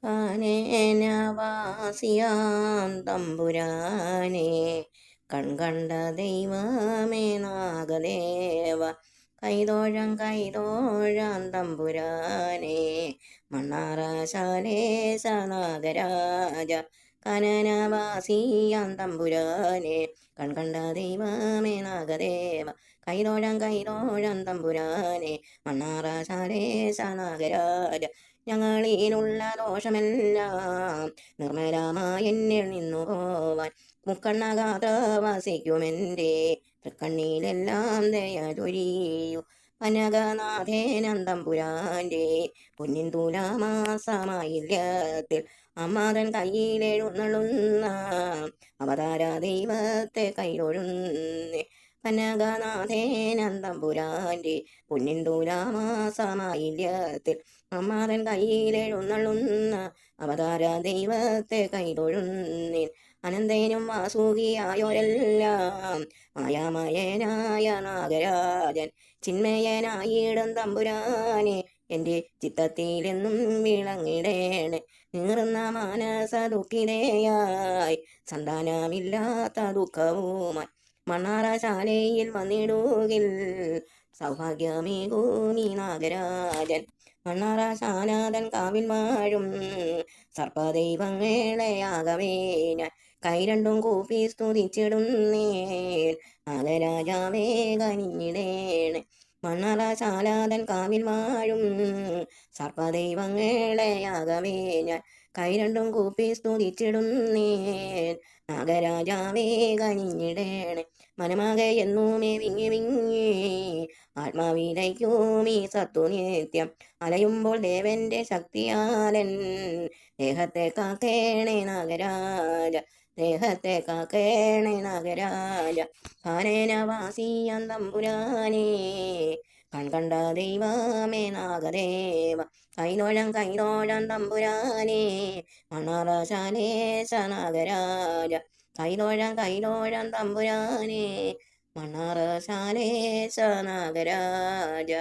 കാനനവാസിയാം തമ്പുരാനെ കൺകണ്ട ദൈവമേ നാഗദേവ കൈതോഴം തമ്പുരാനെ മണ്ണാറശാലേശ നാഗരാജ കാനനവാസിയാം തമ്പുരാനെ കൺകണ്ട ദൈവമേ നാഗദേവ കൈതോഴം തമ്പുരാനെ മണ്ണാറശാലേശ നാഗരാജ ഞങ്ങളിലുള്ള ദോഷമെല്ലാം നിർമ്മലമായി എന്നിൽ നിന്നു പോവാൻ മുക്കണ്ണകാത്ത വസിക്കുമെൻ്റെ തൃക്കണ്ണിയിലെല്ലാം ദയ ചൊരിയൂ പനകനാഥേനന്തമ്പുരാൻ്റെ പൊന്നിൻ തുലാമാസമായില്യത്തിൽ അമ്മാതൻ കയ്യിലെഴുന്നള്ളുന്ന അവതാര ദൈവത്തെ കൈതൊഴുന്നേ പനകനാഥേനന്തമ്പുരാൻ്റെ പൊന്നിൻ തുലാമാസമായില്യത്തിൽ അമ്മാതൻ കയ്യിലെഴുന്നള്ളുന്ന അവതാര ദൈവത്തെ കൈതൊഴുന്നേൻ അനന്തനും വാസുകിയായോരെല്ലാം മായാമയനായ നാഗരാജൻ ചിന്മയനായിടും തമ്പുരാനെ എൻ്റെ ചിത്തത്തിലെന്നും വിളങ്ങിടേണേ നീറുന്ന മാനസ ദുഃഖിതയായി സന്താനമില്ലാത്ത ദുഃഖവുമായി മണ്ണാറശാലയിൽ വന്നിടുകിൽ സൗഭാഗ്യമേകൂനി നാഗരാജൻ മണ്ണാറശാനാഥൻ കാവിൽ വാഴും സർപ്പദൈവങ്ങളെയാകവേ ഞാൻ കൈ രണ്ടും കൂപ്പി സ്തുതിച്ചിടുന്നേൻ നാഗരാജാവേ കനിഞ്ഞിടേണേ മണ്ണാറശാലാതൻ കാവിൽ വാഴും സർപ്പദൈവങ്ങളെയാകവേ ഞാൻ കൈ രണ്ടും കൂപ്പി സ്തുതിച്ചിടുന്നേൻ നാഗരാജാവേ കനിഞ്ഞിടേണേ മനമാകെ എന്നുമേ വിങ്ങി വിങ്ങി ആത്മാവിലയ്ക്കുമീ സത്തു നിത്യം അലയുമ്പോൾ ദേവന്റെ ശക്തിയാലൻ ദേഹത്തെ കാക്കേണേ നാഗരാജ ദേഹത്തെ കാക്കേണേ നാഗരാജ കാനനവാസിയാം തമ്പുരാനെ കൺകണ്ട ദൈവമേ നാഗദേവ കൈതോഴം തമ്പുരാനെ മണ്ണാറശാലേശ നാഗരാജ കൈതോഴം തമ്പുരാനെ മണ്ണാറശാലേശ നാഗരാജ